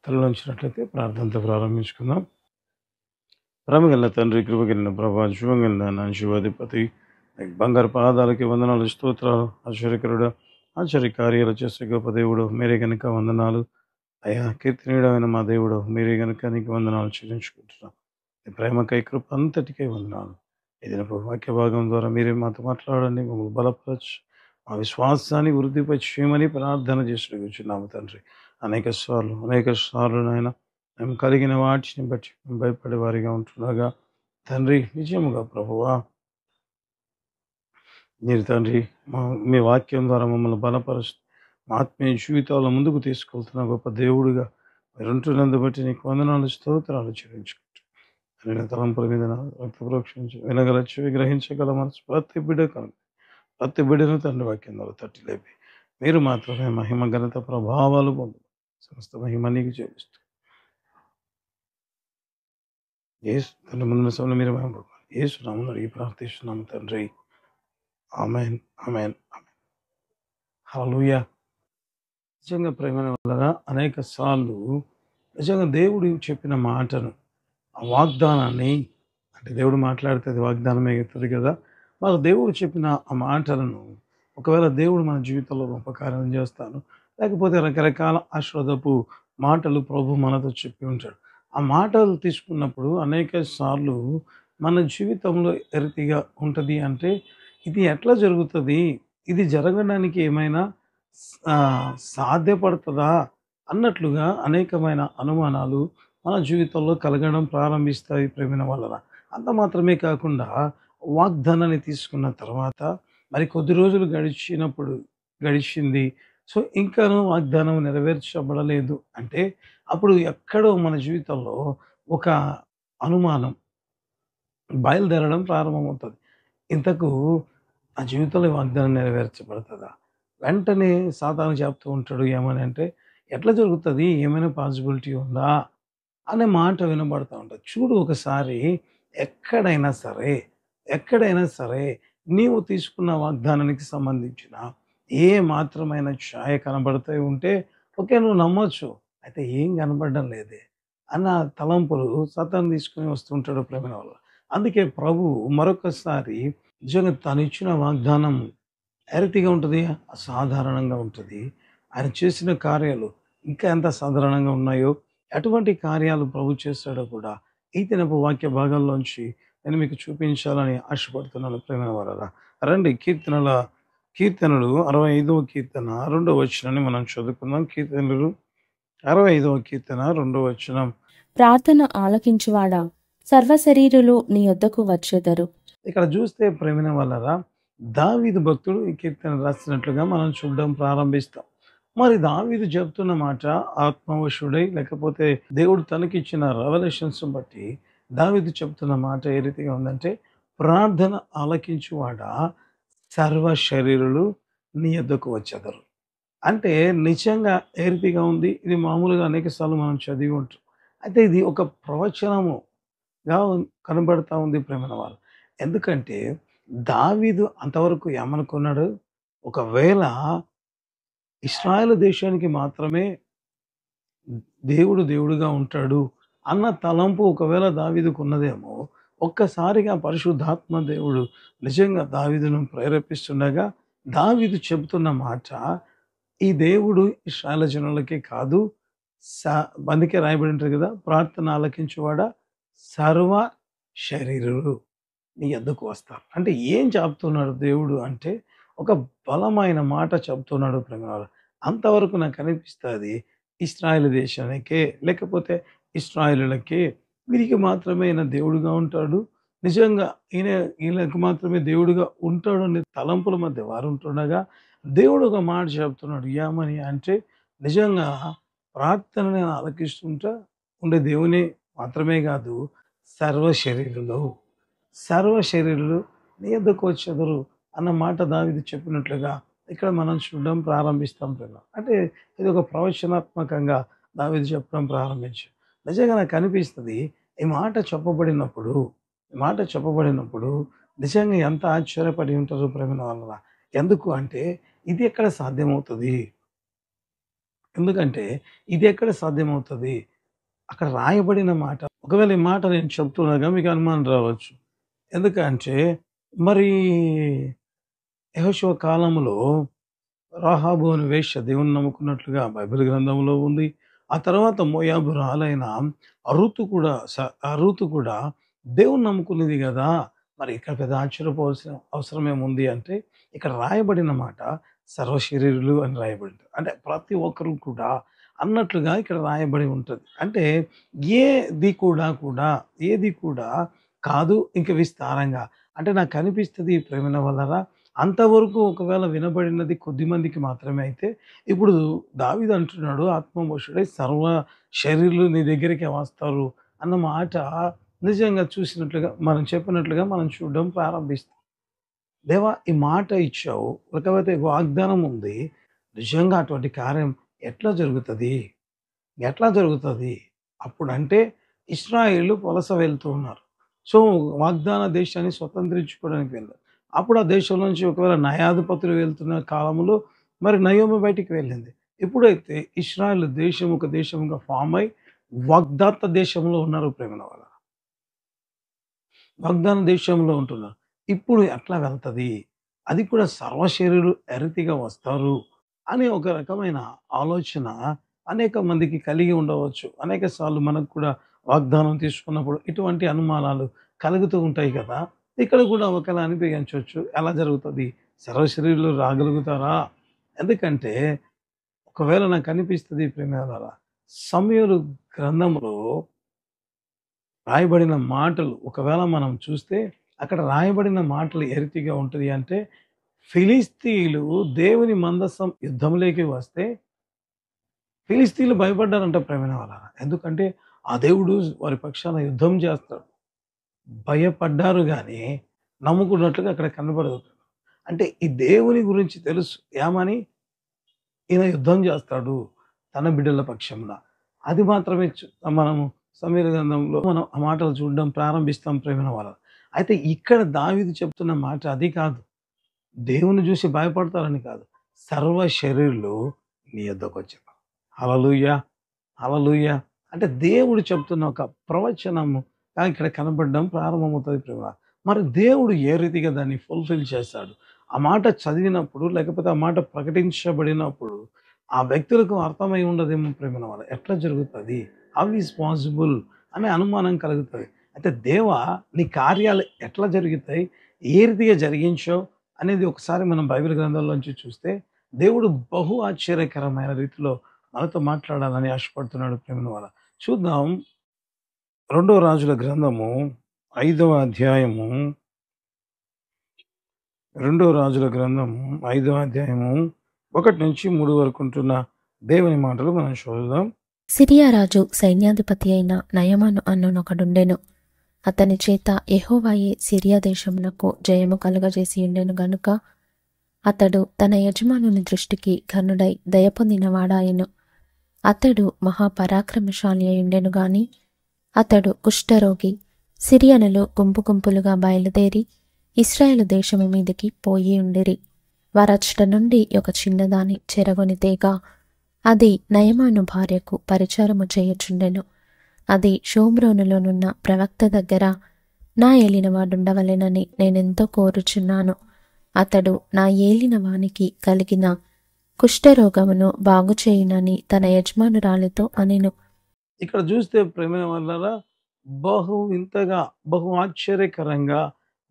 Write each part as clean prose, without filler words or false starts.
తలలోంచినట్లయితే ప్రార్థనతో ప్రారంభించుకుందాం. ప్రేమగల తండ్రి, కృపగలిగిన ప్రభా, జీవంగలిగిన నా శివాధిపతి, నీకు బంగారు పాదాలకి వందనాలు, స్తోత్రాలు. ఆశ్చర్యకరుడు, ఆశ్చర్య కార్యాలు చేసే గొప్ప దేవుడు మీరే గనుక వందనాలు. అయ్యా, కీర్తనీయుడమైన మా దేవుడు మీరే గనుక నీకు వందనాలు చెల్లించుకుంటున్నాం. నీ ప్రేమకై, కృప అంతటికై వందనాలు. ఏదైనా వాక్య భాగం ద్వారా మీరే మాతో మాట్లాడండి, మమ్మల్ని బలపరచు, మా విశ్వాసాన్ని వృద్ధిపరిచేయమని ప్రార్థన చేసి కూర్చున్నాము తండ్రి. అనేక సార్లు నాయన మేము కలిగిన వాటిని బట్టి మేము భయపడే వారిగా ఉంటుండగా తండ్రి, నిజముగా ప్రభువా మీరు తండ్రి మీ వాక్యం ద్వారా మమ్మల్ని బలపరుస్తూ మా ఆత్మీయ జీవితాల్లో ముందుకు తీసుకెళ్తున్న గొప్ప దేవుడిగా మీరు ఉంటున్నందు బట్టి నీకు వందనాలు, స్తోత్రాలు చెల్లించుకుంటూ నేను తలంపుల మీద రక్త ప్రోక్షించి వినగలచ్చు, విగ్రహించగల మనసు ప్రతి బిడ్డను తండ్రి వాక్యం ద్వారా తట్టి లేపి మీరు మాత్రమే మహిమ, ఘనత, ప్రభావాలు పొందు సమస్త మహిమ నీకు చెల్లిస్తూ యేసు తండ్రి ముందున్న సమయంలో మీరు మహిమపడాలి. యేసు నామమున అడిగి ప్రార్థిస్తున్నాము తండ్రి. ఆమేన్, ఆమేన్, ఆమేన్. హల్లెలూయా. నిజంగా ప్రేమైన వలన అనేక సార్లు నిజంగా దేవుడు చెప్పిన మాటను, ఆ వాగ్దానాన్ని, అంటే దేవుడు మాట్లాడితే అది వాగ్దానమే అవుతుంది కదా. మాకు దేవుడు చెప్పిన ఆ మాటలను ఒకవేళ దేవుడు మన జీవితంలో ఉపకారం చేస్తాను, లేకపోతే రకరకాల ఆశ్రదపు మాటలు ప్రభు మనతో చెప్పి ఉంటాడు. ఆ మాటలు తీసుకున్నప్పుడు అనేక సార్లు మన జీవితంలో ఎరితిగా ఉంటుంది. అంటే ఇది ఎట్లా జరుగుతుంది, ఇది జరగడానికి ఏమైనా సాధ్యపడుతుందా అన్నట్లుగా అనేకమైన అనుమానాలు మన జీవితంలో కలగడం ప్రారంభిస్తాయి ప్రేమిన వలన. అంత మాత్రమే కాకుండా వాగ్దానాన్ని తీసుకున్న తర్వాత మరి కొద్ది రోజులు గడిచింది. సో ఇంకాను వాగ్దానం నెరవేర్చబడలేదు అంటే అప్పుడు ఎక్కడో మన జీవితంలో ఒక అనుమానం బయలుదేరడం ప్రారంభమవుతుంది. ఇంతకు ఆ జీవితంలో ఈ వాగ్దానం నెరవేర్చబడుతుందా? వెంటనే సాతాను చెప్తూ ఉంటాడు ఏమని అంటే, ఎట్లా జరుగుతుంది, ఏమైనా పాసిబిలిటీ ఉందా అనే మాట వినబడతా ఉంటుంది. చూడు ఒకసారి ఎక్కడైనా సరే, ఎక్కడైనా సరే నీవు తీసుకున్న వాగ్దానానికి సంబంధించిన ఏ మాత్రమైన ఛాయ కనబడుతూ ఉంటే ఓకే, నువ్వు నమ్మొచ్చు. అయితే ఏం కనబడడం లేదే అన్న తలంపులు సాతాను తీసుకొని వస్తుంటాడు ప్రేమ వల్ల. అందుకే ప్రభు మరొకసారి నిజంగా తను ఇచ్చిన వాగ్దానం ఏ రీతిగా ఉంటుంది, అసాధారణంగా ఉంటుంది. ఆయన చేసిన కార్యాలు ఇంకా ఎంత సాధారణంగా ఉన్నాయో ఎటువంటి కార్యాలు ప్రభు చేస్తాడో కూడా ఈ దినపు వాక్య భాగాల్లోంచి నేను మీకు చూపించాలని ఆశపడుతున్నాను ప్రేమ వారలా. రండి, కీర్తనలు 65వ కీర్తన 2వ వచనాన్ని మనం చదువుకుందాం. కీర్తనలు 65వ కీర్తన 2వ వచనం. ప్రార్థన ఆలకించువాడా, సర్వశరీరులు నీ యొద్దకు వచ్చెదరు. ఇక్కడ చూస్తే ప్రేమిన వల్లరా దావీదు భక్తుడు ఈ కీర్తన రాసినట్లుగా మనం చూడడం ప్రారంభిస్తాం. మరి దావీదు చెప్తున్న మాట ఆత్మవశుడై, లేకపోతే దేవుడు తనకిచ్చిన రెవల్యూషన్స్ బట్టి దావీదు చెప్తున్న మాట ఏ రీతిగా ఉందంటే, ప్రార్థన ఆలకించువాడా, సర్వ శరీరులు నీ యొద్దకు వచ్చెదరు. అంటే నిజంగా ఏ రీతిగా ఉంది, ఇది మామూలుగా అనేక సార్లు మనం చదివి ఉంటాం. అయితే ఇది ఒక ప్రవచనముగా కనబడతా ఉంది ప్రేమైన వాళ్ళు. ఎందుకంటే దావీదు అంతవరకు ఏమనుకున్నాడు, ఒకవేళ ఇశ్రాయేలు దేశానికి మాత్రమే దేవుడుగా ఉంటాడు అన్న తలంపు ఒకవేళ దావీదుకు ఉన్నదేమో. ఒక్కసారిగా పరిశుద్ధాత్మ దేవుడు నిజంగా దావీదును ప్రేరేపిస్తుండగా దావీదు చెబుతున్న మాట, ఈ దేవుడు ఇశ్రాయేలు జనులకే కాదు, అందుకే రాయబడి ఉంటుంది కదా, ప్రార్థన ఆలకించువాడా సర్వ శరీరులు నీ యొద్దకు వస్తారు. అంటే ఏం చెప్తున్నాడు దేవుడు అంటే, ఒక బలమైన మాట చెప్తున్నాడు ప్రేమ. అంతవరకు నాకు అనిపిస్తుంది ఇశ్రాయేలు దేశానికే, లేకపోతే ఇశ్రాయేలులకే, వీరికి మాత్రమే ఈయన దేవుడుగా ఉంటాడు, నిజంగా వీళ్ళకి మాత్రమే దేవుడుగా ఉంటాడు అనే తలంపుల మధ్య వారు ఉంటుండగా దేవుడు ఒక మాట చెప్తున్నాడు. ఏమని అంటే, నిజంగా ప్రార్థనని ఆలకిస్తుంటా ఉండే దేవుని మాత్రమే కాదు, సర్వ శరీరులు నీ యొద్దకు వచ్చెదరు అన్న మాట దావీదు చెప్పినట్లుగా ఇక్కడ మనం చూడడం ప్రారంభిస్తాం ప్రేమ. అంటే ఇది ఒక ప్రవచనాత్మకంగా దావీదు చెప్పడం ప్రారంభించాం. నిజంగా నాకు అనిపిస్తుంది ఈ మాట చెప్పబడినప్పుడు నిజంగా ఎంత ఆశ్చర్యపడి ఉంటారు ప్రేమ వల్ల. ఎందుకు అంటే ఇది ఎక్కడ సాధ్యమవుతుంది, ఎందుకంటే ఇది ఎక్కడ సాధ్యమవుతది? అక్కడ రాయబడిన మాట. ఒకవేళ ఈ మాట నేను చెప్తుండగా మీకు అనుమానం రావచ్చు. ఎందుకంటే మరి యెహోషువ కాలంలో రాహాబు అనే వేశ్య దేవుని నమ్ముకున్నట్లుగా బైబిల్ గ్రంథంలో ఉంది. ఆ తర్వాత మోయాబురాలైన రూతు కూడా దేవుని నమ్ముకున్నది గదా! మరి ఇక్కడ పెద్ద ఆశ్చర్యపోవాల్సిన అవసరం ఏముంది అంటే, ఇక్కడ రాయబడిన మాట సర్వశరీరులు అని రాయబడింది. అంటే ప్రతి ఒక్కరు కూడా అన్నట్లుగా ఇక్కడ రాయబడి ఉంటది. అంటే ఏది కూడా కాదు ఇంక విస్తారంగా. అంటే నాకు కనిపిస్తది ప్రేమైన వల్లరా అంతవరకు ఒకవేళ వినబడినది కొద్ది మందికి మాత్రమే అయితే, ఇప్పుడు దావీదు అంటున్నాడు ఆత్మమోషుడై సర్వ శరీరులు నీ దగ్గరికే వస్తారు అన్న మాట నిజంగా చూసినట్లుగా మనం చెప్పినట్లుగా మనం చూడడం ప్రారంభిస్తాం. దేవా ఈ మాట ఇచ్చావు, లేకపోతే వాగ్దానం ఉంది. నిజంగా అటువంటి కార్యం ఎట్లా జరుగుతది? ఎట్లా జరుగుతది? అప్పుడంటే ఇశ్రాయేలు వలస వెళ్తూ ఉన్నారు. సో, వాగ్దాన దేశాన్ని స్వతంత్రించుకోవడానికి వెళ్ళారు. అప్పుడు ఆ దేశం నుంచి ఒకవేళ న్యాయాధిపతులు వెళ్తున్న కాలంలో మరి నయోమి బయటికి వెళ్ళింది. ఎప్పుడైతే ఇశ్రాయేల్ దేశం ఒక దేశంగా ఫార్మ్ అయ్యి వాగ్దాత్త దేశంలో ఉన్నారు ప్రేమల వల్ల. వాగ్దాన దేశంలో ఉంటున్నారు. ఇప్పుడు ఎట్లా వెళ్తది? అది కూడా సర్వశరీరులు ఎరితిగా వస్తారు అనే ఒక రకమైన ఆలోచన అనేక మందికి కలిగి ఉండవచ్చు. అనేక సార్లు మనకు కూడా వాగ్దానం తీసుకున్నప్పుడు ఇటువంటి అనుమానాలు కలుగుతూ ఉంటాయి కదా! ఇక్కడ కూడా ఒకలా అనిపించొచ్చు. ఎలా జరుగుతది? సర్వశరీరులు రాగలుగుతారా? ఎందుకంటే ఒకవేళ నాకు అనిపిస్తది ప్రేమిలారా, సమూయేలు గ్రంథంలో రాయబడిన మాటలు ఒకవేళ మనం చూస్తే అక్కడ రాయబడిన మాటలు ఏ రీతిగా ఉంటది అంటే, ఫిలిష్తీయులు దేవుని మందసం యుద్ధంలోకి వస్తే ఫిలిష్తీయులు భయపడ్డారంట ప్రేమైన వాళ్ళారా. ఎందుకంటే ఆ దేవుడు వారి పక్షాన యుద్ధం చేస్తాడు. భయపడ్డారు గానీ నమ్ముకున్నట్లుగా అక్కడ కనబడదు. అంటే ఈ దేవుని గురించి తెలుసు. ఏమని? ఈయన యుద్ధం చేస్తాడు తన బిడ్డల పక్షంన. అది మాత్రమే మనము సమూయేలు గ్రంథంలో మనం ఆ మాటలు చూడడం ప్రారంభిస్తాం ప్రేమైన వాళ్ళ. అయితే ఇక్కడ దావీదు చెప్తున్న మాట అది కాదు. దేవుని చూసి భయపడతారని కాదు. సర్వ శరీరులు నీ యొద్దకొచ్చెను. హల్లెలూయా! హల్లెలూయా! అంటే దేవుడు చెప్తున్న ఒక ప్రవచనము ఇక్కడ కనబడడం ప్రారంభమవుతది ప్రేమ. మరి దేవుడు ఏ రీతిగా దాన్ని ఫుల్‌ఫిల్ చేస్తాడు? ఆ మాట చదివినప్పుడు లేకపోతే ఆ మాట ప్రకటించబడినప్పుడు ఆ వ్యక్తులకు అర్థమై ఉండదేమో ప్రేమైన వాళ్ళ. ఎట్లా జరుగుతది? హౌ ఈస్ పాసిబుల్ అనే అనుమానం కలుగుతది. అయితే దేవా నీ కార్యాలు ఎట్లా జరుగుతాయి? ఏ రీతిగా జరిగించావు? అనేది ఒకసారి మనం బైబిల్ గ్రంథంలోంచి చూస్తే దేవుడు బహు ఆశ్చర్యకరమైన రీతిలో మనతో మాట్లాడాలని ఆశపడుతున్నాడు ప్రేమైన వాళ్ళ. చూద్దాం. రెండో రాజుల గ్రంథము 5వ అధ్యాయము, రెండో రాజుల గ్రంథము 5వ అధ్యాయము 1-3 వరకు ఉంటున్న దేవుని మాటలు మనం చదువుదాం. సిరియా రాజు సైన్యాధిపతి అయిన నయమాను అన్ననొకడుండెను. అతని చేత యెహోవాయే సిరియా దేశమునకు జయము కలుగజేసి ఉండెను గనుక అతడు తన యజమానుని దృష్టికి ఘనుడై దయ పొందినవాడాయెను. అతడు మహాపరాక్రమశాలి అయుండెను గాని అతడు కుష్ఠరోగి. సిరియనులు గుంపు గుంపులుగా బయలుదేరి ఇశ్రాయేలు దేశము మీదికి పోయి ఉండిరి. వారచ్చట నుండి ఒక చిన్నదాని చెరగొని తేగ అది నయమాను భార్యకు పరిచారము చేయుచుండెను. అది షోమ్రోనులోనున్న ప్రవక్త దగ్గర నా ఏలినవాడుండవలెనని నేనెంతో కోరుచున్నాను. అతడు నా ఏలిన వానికి కలిగిన కుష్ఠరోగమును బాగుచేయునని తన యజమానురాలితో అనెను. ఇక్కడ చూస్తే ప్రేమ వల్ల బహు ఆశ్చర్యకరంగా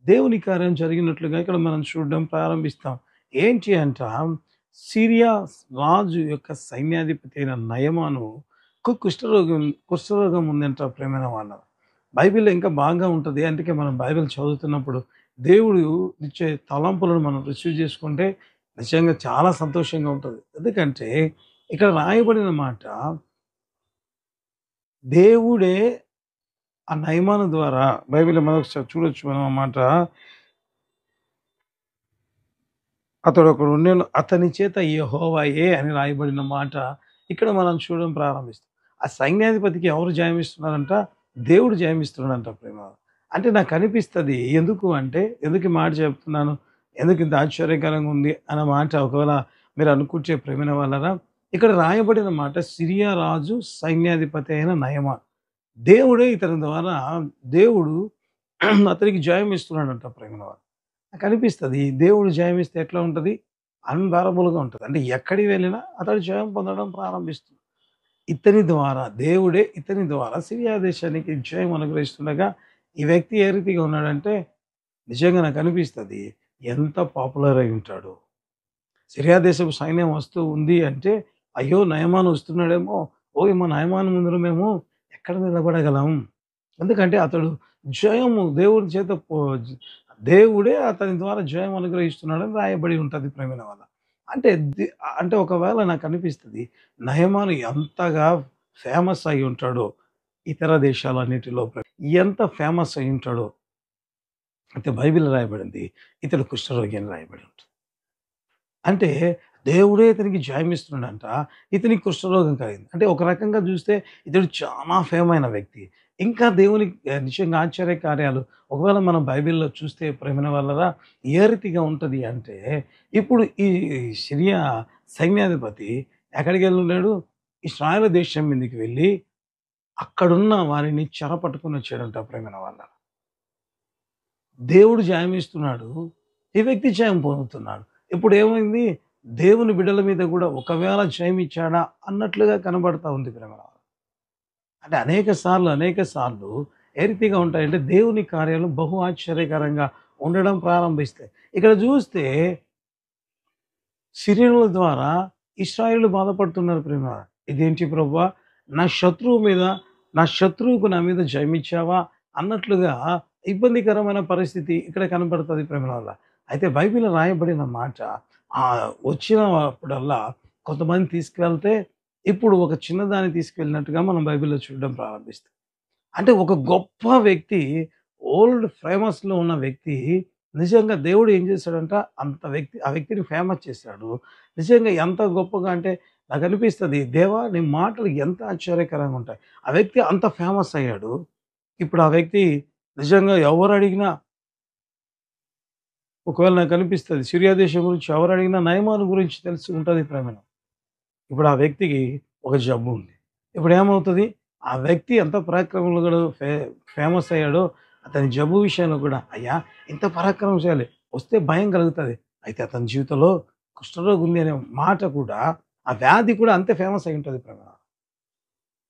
దేవుని కార్యం జరిగినట్లుగా ఇక్కడ మనం చూడడం ప్రారంభిస్తాం. ఏంటి అంట, సిరియా రాజు యొక్క సైన్యాధిపతి అయిన నయమాను కుష్ఠరోగం ఉందంట ప్రేమైన వాళ్ళ. బైబిల్ ఇంకా బాగా ఉంటుంది. అందుకే మనం బైబిల్ చదువుతున్నప్పుడు దేవుడు ఇచ్చే తలంపులను మనం రిసీవ్ చేసుకుంటే నిజంగా చాలా సంతోషంగా ఉంటుంది. ఎందుకంటే ఇక్కడ రాయబడిన మాట దేవుడే ఆ నయమాను ద్వారా బైబిల్ మనం ఒకసారి చూడొచ్చు మనం ఆ మాట. అతడు ఒకడు ఉండెను, అతని చేత యెహోవాయే అని రాయబడిన మాట ఇక్కడ మనం చూడడం ప్రారంభిస్తాం. ఆ సైన్యాధిపతికి ఎవరు జయమిస్తున్నారంట? దేవుడు జయమిస్తున్నాడంట ప్రేమ. అంటే నాకు అనిపిస్తది. ఎందుకు అంటే, ఎందుకు ఈ మాట చెప్తున్నాను? ఎందుకు ఇంత ఆశ్చర్యకరంగా ఉంది అన్న మాట ఒకవేళ మీరు అనుకుంటే ప్రేమైన వాళ్ళరా, ఇక్కడ రాయబడిన మాట సిరియా రాజు సైన్యాధిపతి అయిన నయమాన్. దేవుడే ఇతని ద్వారా దేవుడు అతనికి జయం ఇస్తున్నాడంట ప్రేమ. నాకు అనిపిస్తది దేవుడు జయం ఇస్తే ఎట్లా ఉంటది? అన్‌బేరబుల్‌గా ఉంటది. అంటే ఎక్కడికి వెళ్ళినా అతడు జయం పొందడం ప్రారంభిస్తున్నాడు. ఇతని ద్వారా సిరియా దేశానికి జయం అనుగ్రహిస్తుండగా, ఈ వ్యక్తి ఏ రీతిగా ఉన్నాడంటే నిజంగా నాకు అనిపిస్తది ఎంత పాపులర్ అయి ఉంటాడో. సిరియా దేశపు సైన్యం వస్తూ ఉంది అంటే, అయ్యో! నయమాను వస్తున్నాడేమో, ఓయమ్మ! నయమాను ముందర మేము ఎక్కడ నిలబడగలం? ఎందుకంటే అతడు జయము దేవుడి చేత దేవుడే అతని ద్వారా జయం అనుగ్రహిస్తున్నాడని రాయబడి ఉంటది ప్రేమైన వాళ్ళ. అంటే అంటే ఒకవేళ నాకు అనిపిస్తది నయమాను ఎంతగా ఫేమస్ అయి ఉంటాడో ఇతర దేశాలన్నిటిలో ఎంత ఫేమస్ అయి ఉంటాడో అయితే బైబిల్‌లో రాయబడింది. ఇతడు కుష్ఠరోగి అని రాయబడి ఉంటుంది. అంటే దేవుడే ఇతనికి జయమిస్తున్నాడంట. ఇతనికి కుష్ఠరోగం కలిగింది. అంటే ఒక రకంగా చూస్తే ఇతడు చాలా ఫేమైన వ్యక్తి. ఇంకా దేవునికి నిజంగా ఆశ్చర్య కార్యాలు ఒకవేళ మనం బైబిల్‌లో చూస్తే ప్రేమైన వాళ్ళరా ఏ రీతిగా ఉంటది అంటే, ఇప్పుడు ఈ సిరియా సైన్యాధిపతి ఎక్కడికెళ్ళున్నాడు? ఇశ్రాయేలు దేశం మీదకి వెళ్ళి అక్కడున్న వారిని చెర పట్టుకొని వచ్చాడంట ప్రేమైన వాళ్ళరా. దేవుడు జయమిస్తున్నాడు. ఈ వ్యక్తి జయం పొందుతున్నాడు. ఇప్పుడు ఏమైంది? దేవుని బిడ్డల మీద కూడా ఒకవేళ జయం ఇచ్చాడా అన్నట్లుగా కనబడతా ఉంది ప్రేమల. అంటే అనేక సార్లు ఏ రీతిగా ఉంటాయంటే దేవుని కార్యాలు బహు ఆశ్చర్యకరంగా ఉండడం ప్రారంభిస్తాయి. ఇక్కడ చూస్తే సిరియనుల ద్వారా ఇశ్రాయేలు బాధపడుతున్నారు ప్రేమ. ఇదేంటి ప్రభువా? నా శత్రువుకు నా మీద జయమిచ్చావా అన్నట్లుగా ఇబ్బందికరమైన పరిస్థితి ఇక్కడ కనబడుతుంది ప్రేమల వల్ల. అయితే బైబిల్‌లో రాయబడిన మాట వచ్చినప్పుడల్లా కొంతమంది తీసుకువెళ్తే ఇప్పుడు ఒక చిన్నదాన్ని తీసుకువెళ్ళినట్టుగా మనం బైబిల్‌లో చూడడం ప్రారంభిస్తాం. అంటే ఒక గొప్ప వ్యక్తి ఫేమస్‌లో ఉన్న వ్యక్తి నిజంగా దేవుడు ఏం చేశాడంట ఆ వ్యక్తిని ఫేమస్ చేశాడు. నిజంగా ఎంత గొప్పగా అంటే నాకు అనిపిస్తది దేవా నీ మాటలు ఎంత ఆశ్చర్యకరంగా ఉంటాయి. ఆ వ్యక్తి అంత ఫేమస్ అయ్యాడు. ఇప్పుడు ఆ వ్యక్తి నిజంగా ఎవరు అడిగినా ఒకవేళ నాకు అనిపిస్తది సిరియా దేశం గురించి ఎవరు అడిగినా నయమాను గురించి తెలిసి ఉంటది ప్రేమలో. ఇప్పుడు ఆ వ్యక్తికి ఒక జబ్బు ఉంది. ఇప్పుడు ఏమవుతది? ఆ వ్యక్తి ఎంత పరాక్రమంలో కూడా ఫేమస్ అయ్యాడో అతని జబ్బు విషయంలో కూడా అయ్యా ఇంత పరాక్రమశాలి వస్తే భయం కలుగుతది. అయితే అతని జీవితంలో కుష్ఠరోగం ఉంది అనే మాట కూడా ఆ వ్యాధి కూడా అంతే ఫేమస్ అయి ఉంటది ప్రేమలో.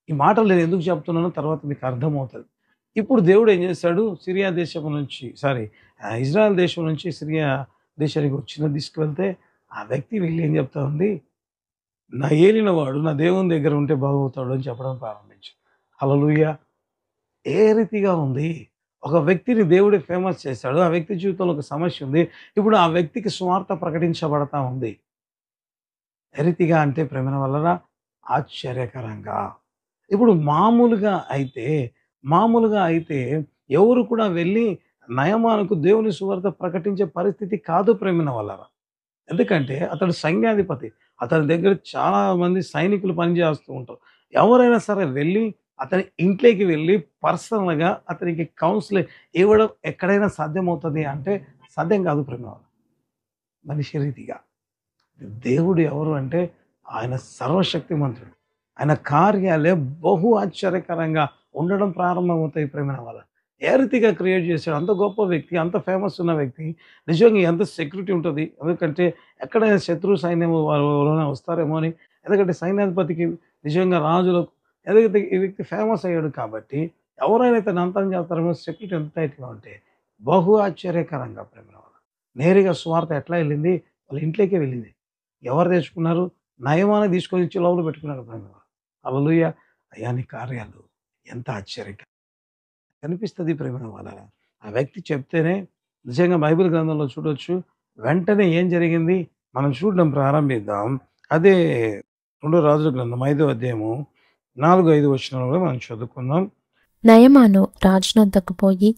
ఈ మాటలు నేను ఎందుకు చెప్తున్నానో తర్వాత మీకు అర్థమవుతది. ఇప్పుడు దేవుడు ఏం చేశాడు? సిరియా దేశం నుంచి ఇజ్రాయెల్ దేశం నుంచి సిరియా దేశానికి తీసుకువెళ్తే ఆ వ్యక్తి వెళ్ళి ఏం చెప్తా ఉంది? నా ఏలినవాడు నా దేవుని దగ్గర ఉంటే బాగవుతాడు అని చెప్పడం ప్రారంభించాడు. హల్లెలూయా! ఏ రీతిగా ఉంది? ఒక వ్యక్తిని దేవుడే ఫేమస్ చేశాడు. ఆ వ్యక్తి జీవితంలో ఒక సమస్య ఉంది. ఇప్పుడు ఆ వ్యక్తికి సువార్త ప్రకటించబడతా ఉంది. ఏ రీతిగా అంటే ప్రేమల వలన ఆశ్చర్యకరంగా. ఇప్పుడు మామూలుగా అయితే ఎవరు కూడా వెళ్ళి నయమానుకు దేవుని సువార్త ప్రకటించే పరిస్థితి కాదు ప్రేమిన వలన. ఎందుకంటే అతడు సైన్యాధిపతి. అతని దగ్గర చాలా మంది సైనికులు పనిచేస్తూ ఉంటారు. ఎవరైనా సరే వెళ్ళి అతని ఇంట్లోకి వెళ్ళి పర్సనల్‌గా అతనికి కౌన్సిల్ ఇవ్వడం ఎక్కడైనా సాధ్యమవుతది అంటే సాధ్యం కాదు ప్రేమిన వలన. మనిషి రీతిగా. దేవుడు ఎవరు అంటే ఆయన సర్వశక్తిమంతుడు. ఆయన కార్యాలే బహు ఆశ్చర్యకరంగా ఉండడం ప్రారంభమవుతాయి ప్రేమైన వల్ల. ఏ రీతిగా క్రియేట్ చేశాడు? అంత గొప్ప వ్యక్తి, అంత ఫేమస్ ఉన్న వ్యక్తి నిజంగా ఎంత సెక్యూరిటీ ఉంటది. ఎందుకంటే ఎక్కడైనా శత్రు సైన్యము ఎవరైనా వస్తారేమో అని. ఎందుకంటే సైన్యాధిపతికి నిజంగా రాజులకు ఎందుకంటే ఈ వ్యక్తి ఫేమస్ అయ్యాడు కాబట్టి ఎవరైనా ఇతన్ని అంతం చేస్తారేమో సెక్యూరిటీ ఎంత టైట్‌గా ఉంటే బహు ఆశ్చర్యకరంగా ప్రేమైన వల్ల. నేరుగా సువార్త ఎట్లా వెళ్ళింది? వాళ్ళ ఇంట్లోకే వెళ్ళింది. ఎవరు తెచ్చుకున్నారు? నయమాన్ని తీసుకొని వచ్చి లోపల పెట్టుకున్నాడు ప్రేమ. హల్లెలూయా! అయ్యా నీ కార్యాలు ఎంత ఆశ్చర్యకరంగా కనిపిస్తది ప్రేమ వల్ల. ఆ వ్యక్తి చెప్తేనే నిజంగా బైబిల్ గ్రంథంలో చూడొచ్చు. వెంటనే ఏం జరిగింది? మనం చూడడం ప్రారంభిద్దాం. అదే 2 రాజుల గ్రంథం 5వ అధ్యాయము 4, 5 వచనాలు మనం చదువుకుందాం. నయమాను రాజునొద్దకు పోయి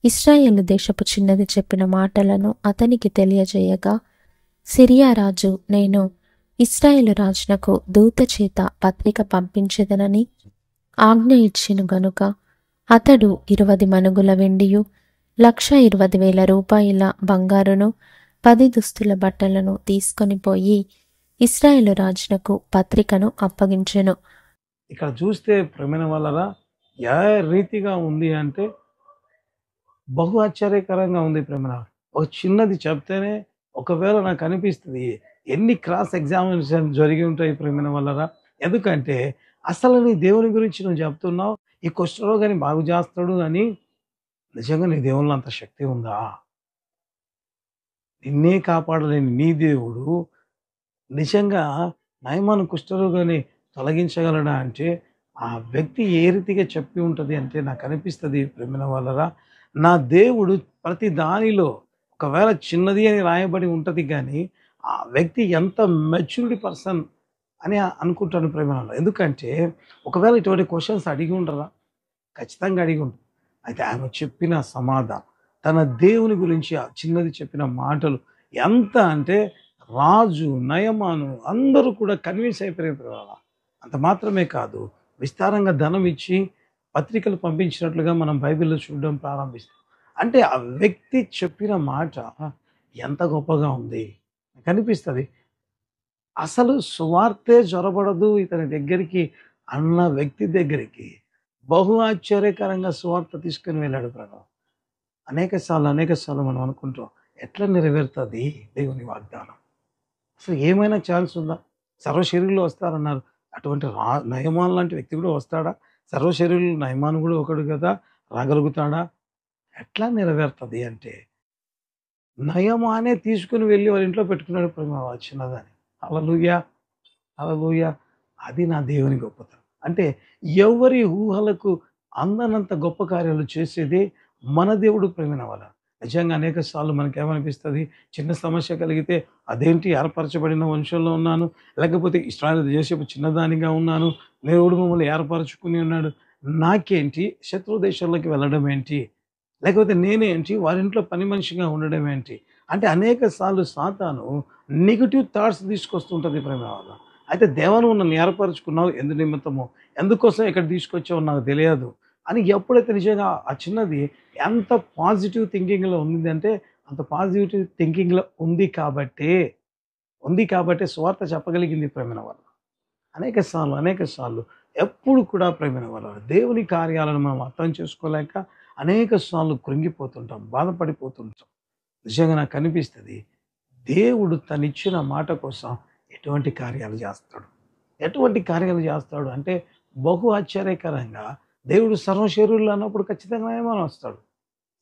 ఇశ్రాయేలు దేశపు చిన్నది చెప్పిన మాటలను అతనికి తెలియజేయగా, సిరియా రాజు నేను ఇశ్రాయేలు రాజునకు దూత చేత పత్రిక పంపించెదనని ఆజ్ఞ ఇచ్చెను గనుక అతడు 20 మణుగుల వెండియు 1,20,000 రూపాయల బంగారును 10 దుస్తుల బట్టలను తీసుకొని పోయి ఇశ్రాయేలు రాజునకు పత్రికను అప్పగించెను. ఇక్కడ చూస్తే ప్రేమైన వాళ్ళరా ఏ రీతిగా ఉంది అంటే బహు ఆశ్చర్యకరంగా ఉంది ప్రేమన. ఒక చిన్నది చెప్తేనే ఒకవేళ నాకు అనిపిస్తది ఎన్ని క్రాస్ ఎగ్జామినేషన్ జరిగి ఉంటాయి ప్రేమైన వాళ్ళరా. ఎందుకంటే అసలు నీ దేవుని గురించి నువ్వు చెప్తున్నావు. ఈ కుష్ఠరోగాన్ని బాగు చేస్తాడు అని నిజంగా నీ దేవునిలో అంత శక్తి ఉందా? నిన్నే కాపాడలేని నీ దేవుడు నిజంగా నయమాను కుష్ఠరోగాన్ని తొలగించగలడా అంటే ఆ వ్యక్తి ఏ రీతిగా చెప్పి ఉంటది అంటే నాకు అనిపిస్తది ప్రేమైన వాళ్ళరా. నా దేవుడు ప్రతి దానిలో ఒకవేళ చిన్నది అని రాయబడి ఉంటది గానీ, ఆ వ్యక్తి ఎంత మెచ్యూరిటీ పర్సన్ అని అనుకుంటాను ప్రేమైన వాళ్ళ. ఎందుకంటే ఒకవేళ ఇటువంటి క్వెషన్స్ అడిగి ఉండరా? ఖచ్చితంగా అడిగి ఉంటారు. అయితే ఆమె చెప్పిన సమాధానం, తన దేవుని గురించి ఆ చిన్నది చెప్పిన మాటలు ఎంత అంటే రాజు, నయమాను అందరూ కూడా కన్విన్స్ అయిపోయారు. అంత మాత్రమే కాదు, విస్తారంగా ధనం ఇచ్చి పత్రికలు పంపించినట్లుగా మనం బైబిల్‌లో చూడడం ప్రారంభిస్తాం. అంటే ఆ వ్యక్తి చెప్పిన మాట ఎంత గొప్పగా ఉంది. కనిపిస్తది. అసలు సువార్తే జొరబడదు ఇతని దగ్గరికి అన్న వ్యక్తి దగ్గరికి బహు ఆశ్చర్యకరంగా సువార్త తీసుకొని వెళ్ళాడు ప్రభు. అనేక సార్లు మనం అనుకుంటాం ఎట్లా నెరవేరుతుంది దేవుని వాగ్దానం. అసలు ఏమైనా ఛాన్స్ ఉందా? సర్వశరీరులు వస్తారన్నారు. అటువంటి నయమాన్ లాంటి వ్యక్తి కూడా వస్తాడా? సర్వశరీరులు నయమాన్ కూడా ఒకడు కదా, రాగలుగుతాడా? ఎట్లా నెరవేరుతుంది అంటే నయమానే తీసుకుని వెళ్ళి వాళ్ళ ఇంట్లో పెట్టుకున్నాడు ప్రేమ ఆ చిన్నదాన్ని. హల్లెలూయా! హల్లెలూయా! అది నా దేవుని గొప్పతనం. అంటే ఎవరి ఊహలకు అందనంత గొప్ప కార్యాలు చేసేదే మన దేవుడు ప్రేమైన వాళ్ళ. నిజంగా అనేక సార్లు మనకేమనిపిస్తది, చిన్న సమస్య కలిగితే అదేంటి ఏర్పరచబడిన వంశంలో ఉన్నాను, లేకపోతే ఇశ్రాయేలు దేశపు చిన్నదానిగా ఉన్నాను, దేవుడు మమ్మల్ని ఏర్పరచుకుని ఉన్నాడు. నాకేంటి శత్రు దేశాల్లోకి వెళ్ళడం ఏంటి? లేకపోతే నేనేంటి వారింట్లో పని మనిషిగా ఉండడం ఏంటి? అంటే అనేక సార్లు సాతాను నెగెటివ్ థాట్స్ తీసుకొస్తుంటది ప్రేమ వల్ల. అయితే దేవా నువ్వు నన్ను ఏర్పరచుకున్నావు ఎందు నిమిత్తము? ఎందుకోసం ఇక్కడ తీసుకొచ్చావో నాకు తెలియదు అని ఎప్పుడైతే నిజంగా ఆ చిన్నది ఎంత పాజిటివ్ థింకింగ్‌లో ఉందంటే అంత పాజిటివ్ థింకింగ్‌లో ఉంది కాబట్టే సువార్త చెప్పగలిగింది ప్రేమైన వల్ల. అనేక సార్లు ఎప్పుడు కూడా ప్రేమైన వాళ్ళ దేవుని కార్యాలను మనం అర్థం చేసుకోలేక అనేక సార్లు కృంగిపోతుంటాం, బాధపడిపోతుంటాం. నిజంగా నాకు అనిపిస్తది దేవుడు తనిచ్చిన మాట కోసం ఎటువంటి కార్యాలు చేస్తాడు అంటే బహు ఆశ్చర్యకరంగా దేవుడు సర్వశరీరులు అన్నప్పుడు ఖచ్చితంగా ఏమని వస్తాడు.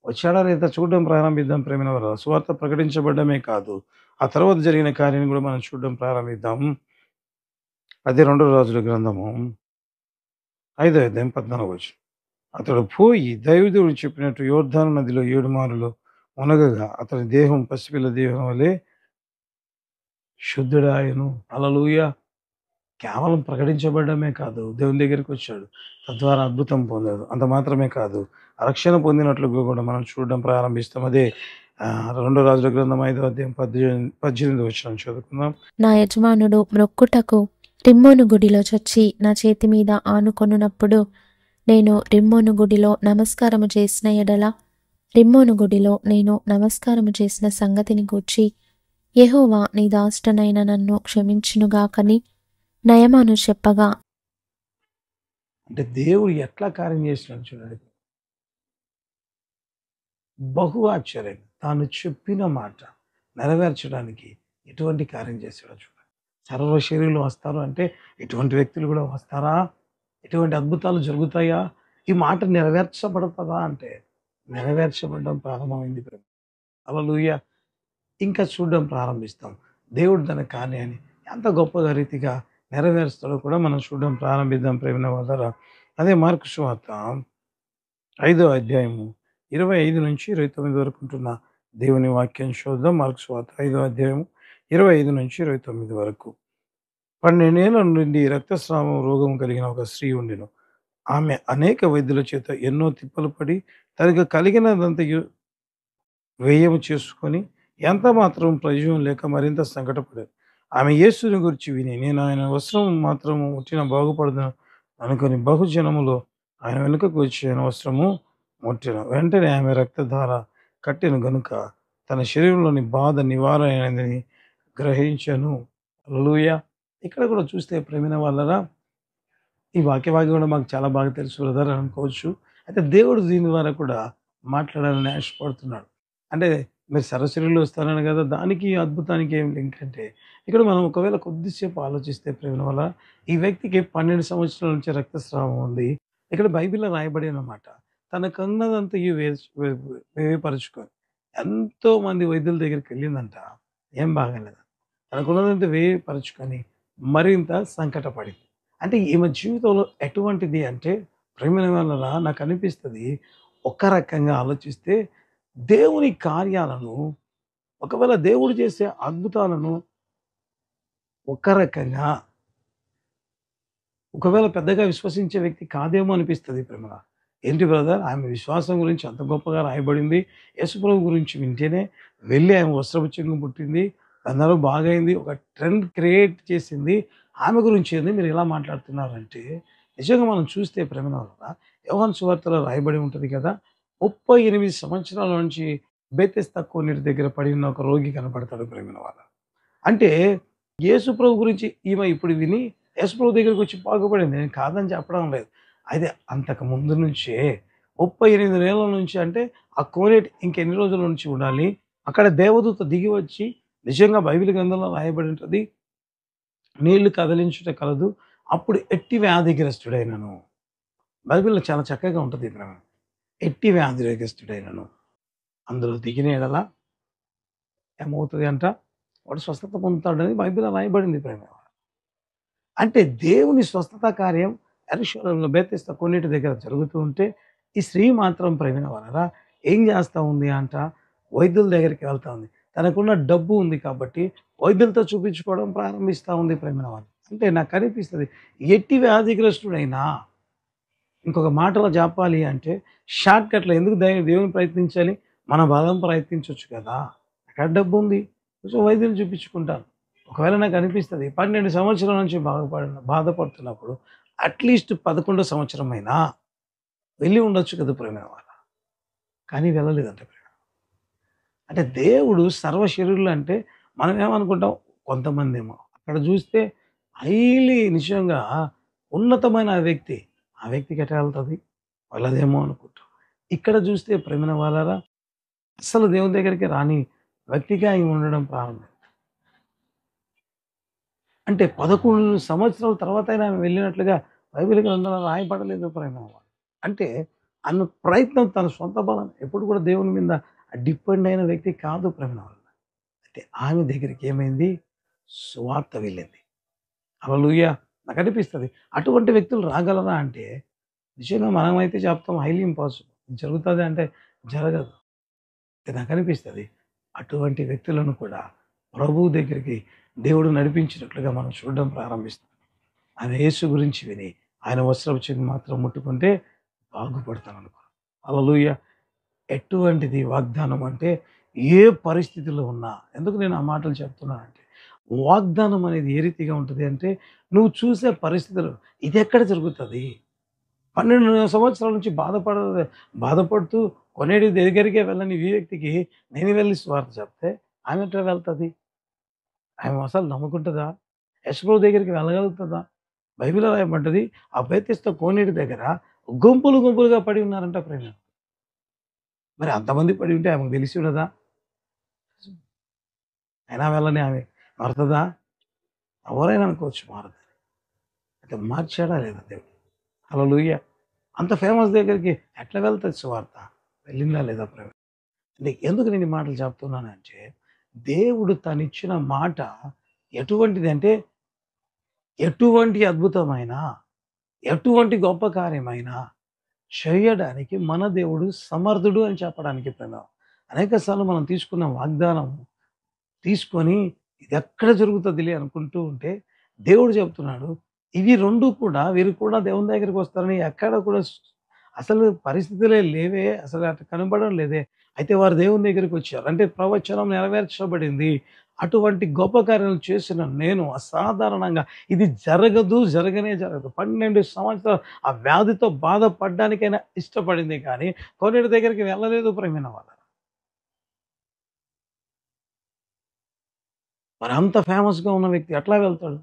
వచ్చాడా లేదా చూడడం ప్రారంభిద్దాం ప్రేమైన వాళ్ళ. సువార్త ప్రకటించబడమే కాదు, ఆ తర్వాత జరిగిన కార్యాన్ని కూడా మనం చూడడం ప్రారంభిద్దాం. అదే 2 రాజుల గ్రంథము 5వ అధ్యాయం 14వ వచనం. అతడు పోయి దైవజనుడు చెప్పినట్టు యోర్దాను నదిలో 7 మారులు మునగగా అతని దేహం పసిపిల్ల దేహం వలె శుద్ధుడాయను. హల్లెలూయా! కేవలం ప్రకటించబడమే కాదు, దేవుని దగ్గరికి వచ్చాడు. తద్వారా అద్భుతం పొందాడు. అంత మాత్రమే కాదు, రక్షణ పొందినట్లుగా కూడా మనం చూడడం ప్రారంభిస్తాం. అదే 2 రాజుల గ్రంథం 5వ అధ్యాయం 18వ వచనం చదువుకుందాం. నా యజమానుడు మ్రొక్కుటకు రిమ్మోను గుడిలో చొచ్చి నా చేతి మీద ఆనుకొనున్నప్పుడు నేను రిమ్మోను గుడిలో నమస్కారము చేసిన ఎడల రిమ్మోను గుడిలో నేను నమస్కారము చేసిన సంగతిని గూర్చి యెహోవా నీ దాసుడనైన నన్ను క్షమించునుగాకని నయమాను చెప్పగా, అంటే దేవుడు ఎట్లా కార్యం చేసినాడు చూడండి. బహు ఆశ్చర్యం. తాను చెప్పిన మాట నెరవేర్చడానికి ఎటువంటి కార్యం చేశాడో చూడండి. సర్వశరీరులు వస్తారు అంటే ఎటువంటి వ్యక్తులు కూడా వస్తారా? ఎటువంటి అద్భుతాలు జరుగుతాయా? ఈ మాట నెరవేర్చబడతదా అంటే నెరవేర్చబడడం ప్రారంభమైంది. హల్లెలూయా! ఇంకా చూడడం ప్రారంభిస్తాం. దేవుడు తన కార్యాన్ని ఎంత గొప్పగా రీతిగా నెరవేరుస్తాడో కూడా మనం చూడడం ప్రారంభిద్దాం ప్రేమైన వాళ్ళారా. అదే మార్కు సువార్త 5వ అధ్యాయము 25-29 వరకు ఉంటున్న దేవుని వాక్యం చూద్దాం. మార్కు సువార్త 5వ అధ్యాయము 25-29 వరకు. 12 ఏళ్ల నుండి రక్తస్రావం రోగం కలిగిన ఒక స్త్రీ ఉండెను. ఆమె అనేక వైద్యుల చేత ఎన్నో తిప్పలు పడి తనకు కలిగినదంతయు వ్యయము చేసుకొని ఎంత మాత్రం ప్రయోజనం లేక మరింత సంకటపడేది. ఆమె యేసుని గురించి విని నేను ఆయన వస్త్రం మాత్రము ముట్టిన బాగుపడదును అనుకుని బహుజనములో ఆయన వెనుకకు వచ్చి ఆయన వస్త్రము ముట్టిన వెంటనే ఆమె రక్తధార కట్టిన గనుక తన శరీరంలోని బాధ నివారణ గ్రహించను. హల్లెలూయా! ఇక్కడ కూడా చూస్తే ప్రియమైన వాళ్ళరా, ఈ వాక్య కూడా మాకు చాలా బాగా తెలుసు బ్రదర్ అని అనుకోవచ్చు. అయితే దేవుడు దీని ద్వారా కూడా మాట్లాడాలని ఆశపడుతున్నాడు. అంటే మీరు సర్వశరీరులు వస్తారని కదా! దానికి అద్భుతానికి ఏం లింక్ అంటే, ఇక్కడ మనం ఒకవేళ కొద్దిసేపు ఆలోచిస్తే ప్రేమ వల్ల ఈ వ్యక్తికి 12 సంవత్సరాల నుంచి రక్తస్రావం ఉంది. ఇక్కడ బైబిల్‌లో రాయబడిన మాట. తనకున్నదంతయు వ్యయపరుచుకొని ఎంతోమంది వైద్యుల దగ్గరికెళ్ళిందంట. ఏం బాగాలేదు. తనకున్నదంతా వ్యయపరుచుకొని మరింత సంకటపడింది. అంటే ఈమె జీవితంలో ఎటువంటిది అంటే ప్రేమైన వాళ్ళరా నాకనిపిస్తది. ఒక రకంగా ఆలోచిస్తే దేవుని కార్యాలను ఒకవేళ దేవుడు చేసే అద్భుతాలను ఒక రకంగా ఒకవేళ పెద్దగా విశ్వసించే వ్యక్తి కాదేమో అనిపిస్తది ప్రేమల. ఏంటి బ్రదర్ ఆమె విశ్వాసం గురించి అంత గొప్పగా రాయబడింది. యేసుప్రభు గురించి వింటేనే వెళ్లి ఆమె వస్త్రపు చెంగు పుట్టింది. అందరూ బాగయింది. ఒక ట్రెండ్ క్రియేట్ చేసింది. ఆమె గురించి ఏంది మీరు ఇలా మాట్లాడుతున్నారంటే, నిజంగా మనం చూస్తే ప్రేమల వల్ల యోహాను సువార్తలో రాయబడి ఉంటది కదా! 38 సంవత్సరాల నుంచి బెతెస్దా కోనేరు దగ్గర పడి ఉన్న ఒక రోగి కనపడతాడు ప్రేమల వాళ్ళ. అంటే యేసుప్రభు గురించి ఈమె ఇప్పుడు విని యేసుప్రభు దగ్గరికి వచ్చి బాగుపడింది. నేను కాదని చెప్పడం లేదు. అయితే అంతకు ముందు నుంచే 38 నెలల నుంచి అంటే ఆ కోనేటి ఇంకెన్ని రోజుల నుంచి ఉండాలి. అక్కడ దేవదూత దిగి వచ్చి నిజంగా బైబిల్ గ్రంథంలో రాయబడి ఉంటది. నీళ్లు కదిలించుట కలదు. అప్పుడు ఎట్టి వ్యాధిగ్రస్తుడైనను. బైబిల్‌లో చాలా చక్కగా ఉంటది ఇక్కడ. ఎట్టి వ్యాధిగ్రస్తుడైనను. అందులో దిగిన యెడల ఏమవుతది అంట? వాడు స్వస్థత పొందుతాడని బైబిల్‌లో రాయబడింది ప్రేమ. అంటే దేవుని స్వస్థత కార్యం యెరూషలేములో బెతెస్దా కొన్నిటి దగ్గర జరుగుతూ ఉంటే, ఈ స్త్రీ మాత్రం ప్రేమైన వాళ్ళరా ఏం చేస్తా ఉంది అంట, వైద్యుల దగ్గరికి వెళ్తా ఉంది. తనకున్న డబ్బు ఉంది కాబట్టి వైద్యులతో చూపించుకోవడం ప్రారంభిస్తా ఉంది ప్రేమైన వాళ్ళు. అంటే నాకనిపిస్తది ఎట్టి వ్యాధిగ్రస్తుడైనా ఇంకొక మాటలో చెప్పాలి అంటే షార్ట్‌కట్‌లో ఎందుకు దేవుని ప్రయత్నించాలి? మన బలం ప్రయత్నించొచ్చు కదా! ఎక్కడ డబ్బుంది? సో, వైద్యులు చూపించుకుంటాను. ఒకవేళ నాకనిపిస్తది 12 సంవత్సరాల నుంచి బాధపడుతున్నప్పుడు అట్‌లీస్ట్ 11 సంవత్సరమైనా వెళ్ళి ఉండొచ్చు కదా ప్రేమైన వాళ్ళ. కానీ వెళ్ళలేదంట ప్రేమ. అంటే దేవుడు సర్వశరీరులు అంటే మనం ఏమనుకుంటాం కొంతమందేమో. అక్కడ చూస్తే హైలీ నిజంగా ఉన్నతమైన వ్యక్తి. ఆ వ్యక్తికి ఎటా వెళ్తది? వెళ్ళదేమో అనుకుంటాం. ఇక్కడ చూస్తే ప్రేమైన వాళ్ళారా అస్సలు దేవుని దగ్గరికి రాని వ్యక్తిగా ఈమె ఉండడం ప్రారంభం. అంటే 11 సంవత్సరాల తర్వాతైనా ఆమె వెళ్ళినట్లుగా బైబిల్ గ్రంథంలో రాయబడలేదు ప్రేమ. అంటే ఆమె ప్రయత్నం తన సొంత బలం ఎప్పుడు కూడా దేవుని మీద డిపెండ్ అయిన వ్యక్తి కాదు ప్రేమ. అయితే ఆమె దగ్గరికి ఏమైంది? సువార్త వెళ్ళింది. హల్లెలూయా! నాకనిపిస్తది. అటువంటి వ్యక్తులు రాగలరా అంటే నిజంగా మనమైతే చెప్తాం హైలీ ఇంపాసిబుల్. జరుగుతది అంటే జరగదు. నాకనిపిస్తది. అటువంటి వ్యక్తులను కూడా ప్రభువు దగ్గరికి దేవుడు నడిపించినట్లుగా మనం చూడడం ప్రారంభిస్తాం. ఆయన యేసు గురించి విని, ఆయన వస్త్రపు చెంగు మాత్రం ముట్టుకుంటే బాగుపడతామనుకో. హల్లెలూయా! ఎటువంటిది వాగ్దానం అంటే ఏ పరిస్థితిలో ఉన్నా ఎందుకు నేను ఆ మాటలు చెప్తున్నానంటే, వాగ్దానం అనేది ఏ రీతిగా ఉంటది అంటే, నువ్వు చూసే పరిస్థితులు ఇదెక్కడ జరుగుతది? 12 సంవత్సరాల నుంచి బాధపడుతూ కొనేడి దగ్గరికే వెళ్ళని ఈ వ్యక్తికి నేను వెళ్లి సువార్త చెప్తే ఆమె ఎట్లా వెళ్తది? ఆమె అసలు నమ్ముకుంటదా? యేసుప్రభు దగ్గరికి వెళ్ళగలుగుతదా? బైబిల్‌లో రాయబడ్డది ఆ బెతెస్దా కోనేటి దగ్గర గుంపులు గుంపులుగా పడి ఉన్నారంట ప్రేమ. మరి అంతమంది పడి ఉంటే ఆమెకు తెలిసి ఉండదా? అయినా వెళ్ళని ఆమె మారుతదా? ఎవరైనా అనుకోవచ్చు మారదని. అయితే మార్చాడా లేదా దేవుడు? హల్లెలూయా! అంత ఫేమస్ దగ్గరికి ఎట్లా వెళ్తది సువార్త? వెళ్ళిందా లేదా ప్రేమ? అంటే ఎందుకు నేను ఈ మాటలు చెప్తున్నానంటే, దేవుడు తనిచ్చిన మాట ఎటువంటిదంటే, ఎటువంటి అద్భుతమైన, ఎటువంటి గొప్ప కార్యమైనా చేయడానికి మన దేవుడు సమర్థుడు అని చెప్పడానికి ప్రేమ. అనేక సార్లు మనం తీసుకున్న వాగ్దానం తీసుకొని ఇదెక్కడ జరుగుతదిలే అనుకుంటూ ఉంటే, దేవుడు చెప్తున్నాడు, ఇవి 2 కూడా వీరు కూడా దేవుని దగ్గరికి వస్తారని ఎక్కడ కూడా అసలు పరిస్థితులే లేవే. అసలు అటు కనపడడం లేదే. అయితే వారు దేవుని దగ్గరికొచ్చారు. అంటే ప్రవచనం నెరవేర్చబడింది. అటువంటి గొప్ప కార్యాలు చేసిన నేను అసాధారణంగా ఇది జరగదు, జరగనే జరగదు. 12 సంవత్సరాలు ఆ వ్యాధితో బాధపడ్డానికైనా ఇష్టపడింది కానీ, కొన్నిటి దగ్గరికి వెళ్ళలేదు ప్రేమైన వాళ్ళ. మరి అంత ఫేమస్‌గా ఉన్న వ్యక్తి ఎట్లా వెళ్తాడు?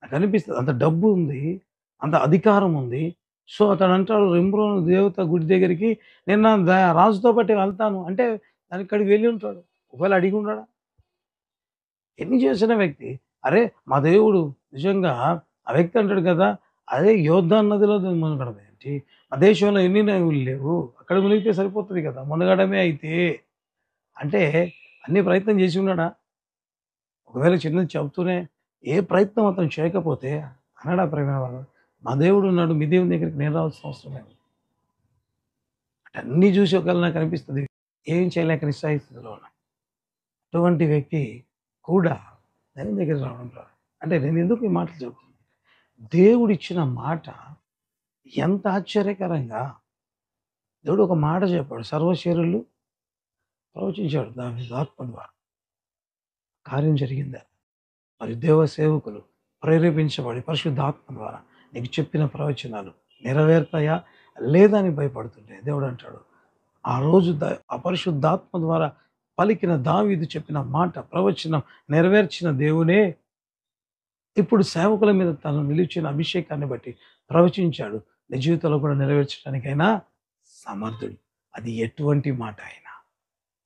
నాకనిపిస్తది. అంత డబ్బు ఉంది. అంత అధికారం ఉంది. సో, అతడంటాడు రింబ్రోన్ దేవత గుడి దగ్గరికి నేను నా రాజుతో పాటు వెళ్తాను. అంటే అక్కడికి వెళ్ళి ఉంటాడు. ఒకవేళ అడిగి ఉండడా? ఎన్ని చేసిన వ్యక్తి. అరే! మా దేవుడు నిజంగా ఆ వ్యక్తి అంటాడు కదా! అదే యోర్దాను నదిలో మునగడం ఏంటి? మా దేశంలో ఎన్ని నదులు లేవు. అక్కడ మునిగితే సరిపోతది కదా! మునగడమే అయితే. అంటే అన్ని ప్రయత్నం చేసి ఉన్నాడా? ఒకవేళ చిన్నది చెబుతూనే ఏ ప్రయత్నం అతను చేయకపోతే అనడా ప్రేమైన వాళ్ళు. మా దేవుడు ఉన్నాడు. మీ దేవుని దగ్గరికి నేను రావాల్సిన అవసరం లేదు. అంటే అన్నీ చూసి ఒకవేళ నాకు అనిపిస్తది. ఏం చేయలేక నిస్సహాయ స్థితిలో ఉన్నా. అటువంటి వ్యక్తి కూడా దేవుని దగ్గరికి రావడం రాదు. అంటే నేను ఎందుకు ఈ మాటలు చెబుతున్నాను? దేవుడిచ్చిన మాట ఎంత ఆశ్చర్యకరంగా దేవుడు ఒక మాట చెప్పాడు. సర్వశరీరులు ప్రవచించాడు దావీదు ఆత్మ ద్వారా. కార్యం జరిగిందా? మరి దేవ సేవకులు ప్రేరేపించబడి పరిశుద్ధాత్మ ద్వారా నీకు చెప్పిన ప్రవచనాలు నెరవేరుతాయా లేదా అని భయపడుతుంటే దేవుడు అంటాడు ఆ రోజు ఆ పరిశుద్ధాత్మ ద్వారా పలికిన దావీదు చెప్పిన మాట ప్రవచనం నెరవేర్చిన దేవుడే ఇప్పుడు సేవకుల మీద తను నిలిచిన అభిషేకాన్ని బట్టి ప్రవచించాడు. నీ జీవితంలో కూడా నెరవేర్చడానికైనా సమర్థుడు. అది ఎటువంటి మాట అయినా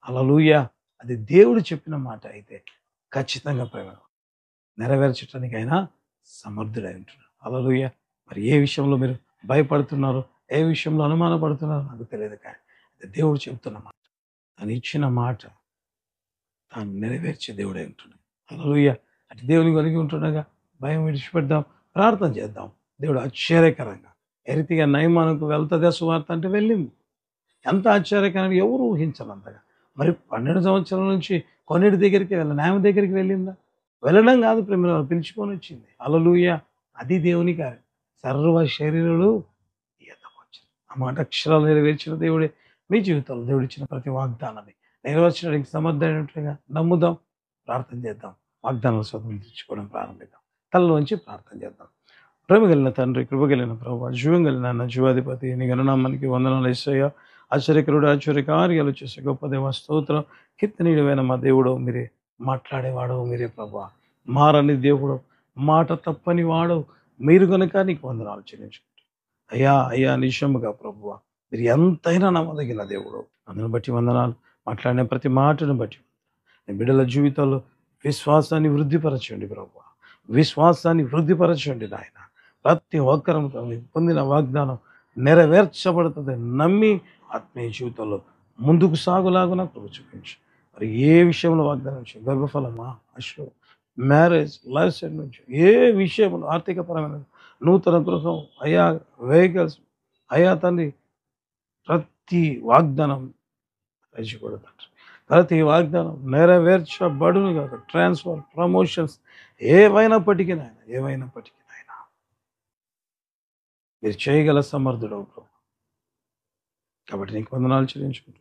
హల్లెలూయా. అది దేవుడు చెప్పిన మాట అయితే ఖచ్చితంగా ప్రేమ నెరవేర్చడానికైనా సమర్థుడై ఉంటున్నాడు. హల్లెలూయా. మరి ఏ విషయంలో మీరు భయపడుతున్నారో, ఏ విషయంలో అనుమానపడుతున్నారో నాకు తెలియదు కానీ అది దేవుడు చెబుతున్న మాట. తను ఇచ్చిన మాట తాను నెరవేర్చే దేవుడై ఉంటున్నాడు. హల్లెలూయా. అటు దేవుని కలిగి ఉంటుండగా భయం విడిచిపెడదాం, ప్రార్థన చేద్దాం. దేవుడు ఆశ్చర్యకరంగా ఏ రీతిగా నయమానుకు వెళ్తుందా సువార్త అంటే వెళ్ళింది. ఎంత ఆశ్చర్యకరంగా ఎవరు ఊహించనంతగా. మరి 12 సంవత్సరాల నుంచి కొన్నిటి దగ్గరికి ఆమె దగ్గరికి వెళ్ళిందా? వెళ్ళడం కాదు ప్రేమలో పిలుచుకొని వచ్చింది. హల్లెలూయా. అది దేవుని కార్యం. సర్వ శరీరులు ఎదగొచ్చు. ఆ మాట అక్షరాలు నెరవేర్చిన దేవుడే మీ జీవితంలో దేవుడిచ్చిన ప్రతి వాగ్దానాన్ని నెరవేర్చడానికి సమర్థమైనట్లుగా నమ్ముదాం, ప్రార్థన చేద్దాం. వాగ్దానాలు స్వతంత్రించుకోవడం ప్రారంభిద్దాం. తలలోంచి ప్రార్థన చేద్దాం. ప్రేమ కలిగిన తండ్రి, కృప కలిగిన ప్రభువా, జీవం కలిగిన అన్న జీవాధిపతి నీ గణనామానికి వందనాలు యేసయ్యా. ఆశ్చర్యకరుడు ఆశ్చర్యకార్యాలు చేసే గొప్ప దేవ స్తోత్రం. కీర్తనీయుడైన మా దేవుడు మీరే, మాట్లాడేవాడు మీరే ప్రభువా. మారని దేవుడు, మాట తప్పని వాడు మీరు గనుక నీకు వందనాలు చెల్లించుకుంటాం. అయ్యా అయ్యా నిజముగా ప్రభువా మీరు ఎంతైనా నమ్మదగిన దేవుడు. అందుని బట్టి వందనాలు. మాట్లాడిన ప్రతి మాటను బట్టి నీ బిడ్డల జీవితాల్లో విశ్వాసాన్ని వృద్ధిపరచండి ప్రభువా. విశ్వాసాన్ని వృద్ధిపరచండి నాయన. ప్రతి ఒక్కరూ పొందిన వాగ్దానం నెరవేర్చబడుతుంది నమ్మి ఆత్మీయ జీవితంలో ముందుకు సాగులాగున కృప చూపించు. మరి ఏ విషయంలో వాగ్దానం నుంచి గర్భఫలమా, అశ్రు, మ్యారేజ్, లైఫ్ సెట్ నుంచి ఏ విషయంలో ఆర్థికపరమైన నూతన గృహం, అయా వెహికల్స్, అయా తండ్రి ప్రతి వాగ్దానం రచించబడుతుంది. ప్రతి వాగ్దానం నెరవేర్చబడును కాక ట్రాన్స్ఫర్, ప్రమోషన్స్ ఏవైనప్పటికీ నాయన మీరు చేయగల సమర్థుడవు ప్రభు. కాబట్టి నీకు వందనాలు చెల్లించుకుంటూ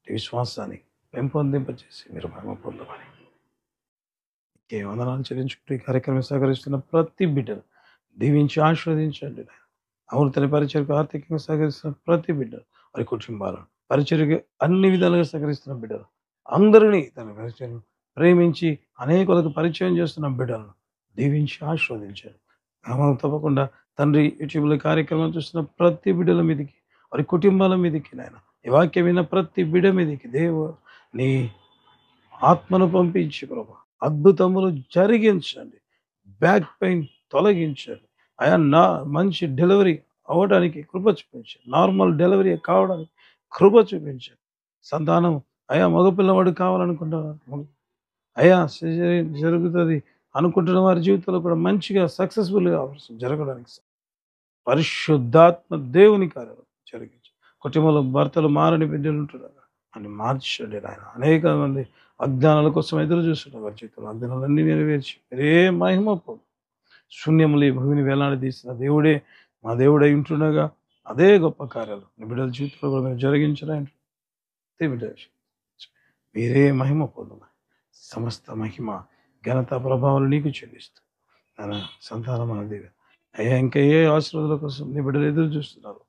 నీ విశ్వాసాన్ని పెంపొందింపచేసి మీరు మహిమ పొందమని ఏ వందనాలు చెల్లించుకుంటూ ఈ కార్యక్రమం సహకరిస్తున్న ప్రతి బిడ్డను దీవించి ఆశీర్వదించండి. అవును తన పరిచయకు ఆర్థికంగా సహకరిస్తున్న ప్రతి బిడ్డను వారి కుటుంబాలను పరిచర్యకు అన్ని విధాలుగా సహకరిస్తున్న బిడ్డలు అందరినీ తన పరిచయం ప్రేమించి అనేకులకు పరిచయం చేస్తున్న బిడ్డలను దీవించి ఆశీర్వదించండి. తప్పకుండా తండ్రి యూట్యూబ్లో కార్యక్రమం చూస్తున్న ప్రతి బిడ్డల మీదకి వారి కుటుంబాల మీదకి నాయన ఈ వాక్యం విన్న ప్రతి బిడ్డ మీదకి దేవు నీ ఆత్మను పంపించి ప్రభా అద్భుతములు జరిగించండి. బ్యాక్ పెయిన్ తొలగించండి. అయా నా మంచి డెలివరీ అవ్వడానికి కృప చూపించండి. నార్మల్ డెలివరీ కావడానికి కృప చూపించండి. సంతానం అయా మగపిల్లవాడు కావాలనుకుంటున్నారు, అయా జరుగుతుంది అనుకుంటున్న వారి జీవితంలో కూడా మంచిగా సక్సెస్ఫుల్గా జరగడానికి పరిశుద్ధాత్మ దేవుని కార్యం జరిగించి కుటుంబంలో భర్తలు మారని బిడ్డలు ఉంటున్నారు అని మార్చండి నాయన. అనేక మంది వాగ్దానాల కోసం ఎదురు చూస్తున్నారు. వారి జీవితంలో వాగ్దానాలన్నీ నెరవేర్చి మీరే మహిమ పొందు. శూన్యములు ఈ భూమిని వేలాడదీసిన దేవుడే మా దేవుడై ఉంటుండగా అదే గొప్ప కార్యాలు నీ బిడ్డల జీవితంలో కూడా మీరు జరిగించడానికి మీరే మహిమ పొందమని సమస్త మహిమ ఘనత ప్రభావాలు నీకు చెల్లిస్తూ మన సంతానం అనేది అయ్యా ఇంకా ఏ ఆశీర్వాదాల కోసం నీ బిడ్డలు ఎదురు చూస్తున్నారు.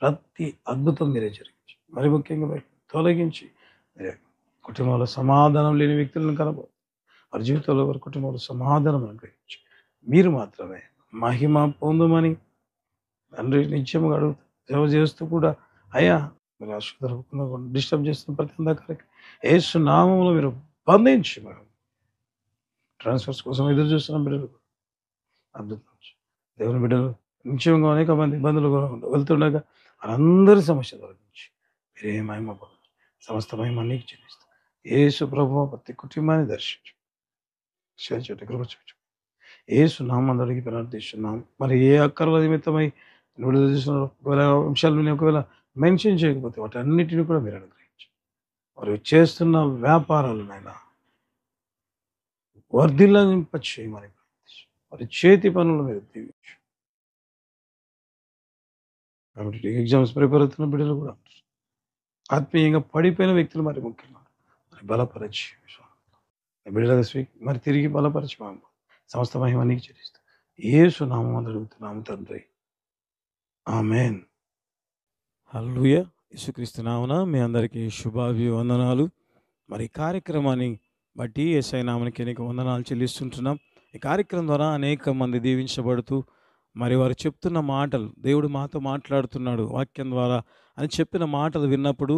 ప్రతి అద్భుతం మీరే జరిగించి మరి ముఖ్యంగా మీరు తొలగించి మీరే కుటుంబంలో సమాధానం లేని వ్యక్తులను కనబో వారి జీవితంలో వారి కుటుంబంలో సమాధానం అనుగ్రహించి మీరు మాత్రమే మహిమ పొందమని తండ్రి నిత్యముగా అడుగుతూ సేవ చేస్తూ కూడా అయ్యా మీరు ఆశీర్వాదం డిస్టర్బ్ చేస్తున్న ప్రతి అంధకారికి యేసు నామములో మీరు బంధించి మేము ట్రాన్స్ఫర్స్ కోసం ఎదురు చూస్తున్న బిడ్డలు అద్భుతం దేవుని బిడ్డలు నిత్యంగా అనేక మంది ఇబ్బందులు వెళ్తుండగా వారందరి సమస్య తొలగించి మీరే మహిమ పొందాలి. సమస్త మహిమ నీకు చెల్లిస్తాం. యేసు ప్రభువు ప్రతి కుటుంబాన్ని దర్శించు చేర్చుట కృప చూపించు. యేసు నామమున అడిగి ప్రార్థిస్తున్నాం. మరి ఏ అక్కర్ల నిమిత్తమై విడుదల చేసిన ఒకవేళ అంశాలు నేను ఒకవేళ మెన్షన్ చేయకపోతే వాటి అన్నిటిని కూడా మీరు అనుగ్రహించు. వారు చేస్తున్న వ్యాపారాలనైనా వర్ధిల్లింప చేయమని ప్రార్థిస్తున్నాం. వారి చేతి పనులు మీరు దీవించు. కాబట్టి ఎగ్జామ్స్ ప్రిపేర్ అవుతున్న బిడ్డలు కూడా ఉంటారు. ఆత్మీయంగా పడిపోయిన వ్యక్తులు మరి ముఖ్యంగా మరి బలపరచి బిడ్డల మరి తిరిగి బలపరచి సమస్త మహిమ నీకు చెల్లిస్తాం. యేసు నామమున అడుగుతున్నాము తండ్రి, ఆమేన్. హల్లెలూయా. యేసుక్రీస్తు నామమున మీ అందరికీ శుభాభివందనాలు. మరి ఈ కార్యక్రమాన్ని బట్టి యేసయ్య నామమునకి అనేక వందనాలు చెల్లిస్తుంటున్నాం. ఈ కార్యక్రమం ద్వారా అనేక మంది దీవించబడుతూ మరి వారు చెప్తున్న మాటలు, దేవుడు మాతో మాట్లాడుతున్నాడు వాక్యం ద్వారా అని చెప్పిన మాటలు విన్నప్పుడు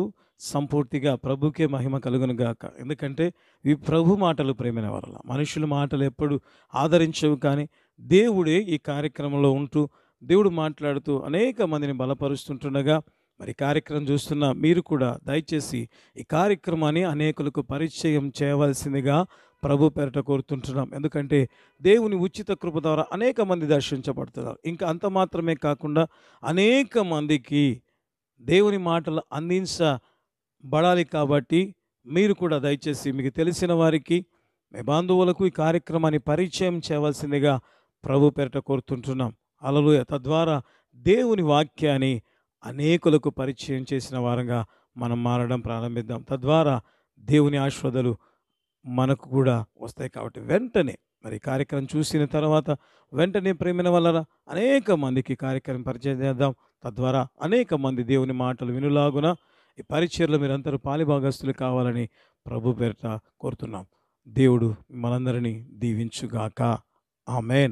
సంపూర్తిగా ప్రభుకే మహిమ కలుగును గాక. ఎందుకంటే ఇవి ప్రభు మాటలు ప్రేమైన వరల మనుషుల మాటలు ఎప్పుడు ఆదరించవు, కానీ దేవుడే ఈ కార్యక్రమంలో ఉంటూ దేవుడు మాట్లాడుతూ అనేక మందిని బలపరుస్తుంటుండగా మరి కార్యక్రమం చూస్తున్న మీరు కూడా దయచేసి ఈ కార్యక్రమాన్ని అనేకులకు పరిచయం చేయవలసిందిగా ప్రభు పేరట కోరుతుంటున్నాం. ఎందుకంటే దేవుని ఉచిత కృప ద్వారా అనేక మంది దర్శించబడుతున్నారు. ఇంకా అంత మాత్రమే కాకుండా అనేక మందికి దేవుని మాటలు అందించబడాలి. కాబట్టి మీరు కూడా దయచేసి మీకు తెలిసిన వారికి, మీ బంధువులకు ఈ కార్యక్రమాన్ని పరిచయం చేయవలసిందిగా ప్రభు పేరట కోరుతుంటున్నాం. హల్లెలూయా. తద్వారా దేవుని వాక్యాన్ని అనేకులకు పరిచయం చేసిన వారంగా మనం మారడం ప్రారంభిద్దాం. తద్వారా దేవుని ఆశీర్వాదాలు మనకు కూడా వస్తాయి. కాబట్టి వెంటనే మరి కార్యక్రమం చూసిన తర్వాత వెంటనే ప్రేమైన వల్ల అనేక మందికి కార్యక్రమం పరిచయం చేద్దాం. తద్వారా అనేక మంది దేవుని మాటలు వినులాగున ఈ పరిచర్లో మీరందరూ పాలిభాగస్తులు కావాలని ప్రభు పేరిట కోరుతున్నాం. దేవుడు మనందరినీ దీవించుగాక. ఆమేన్.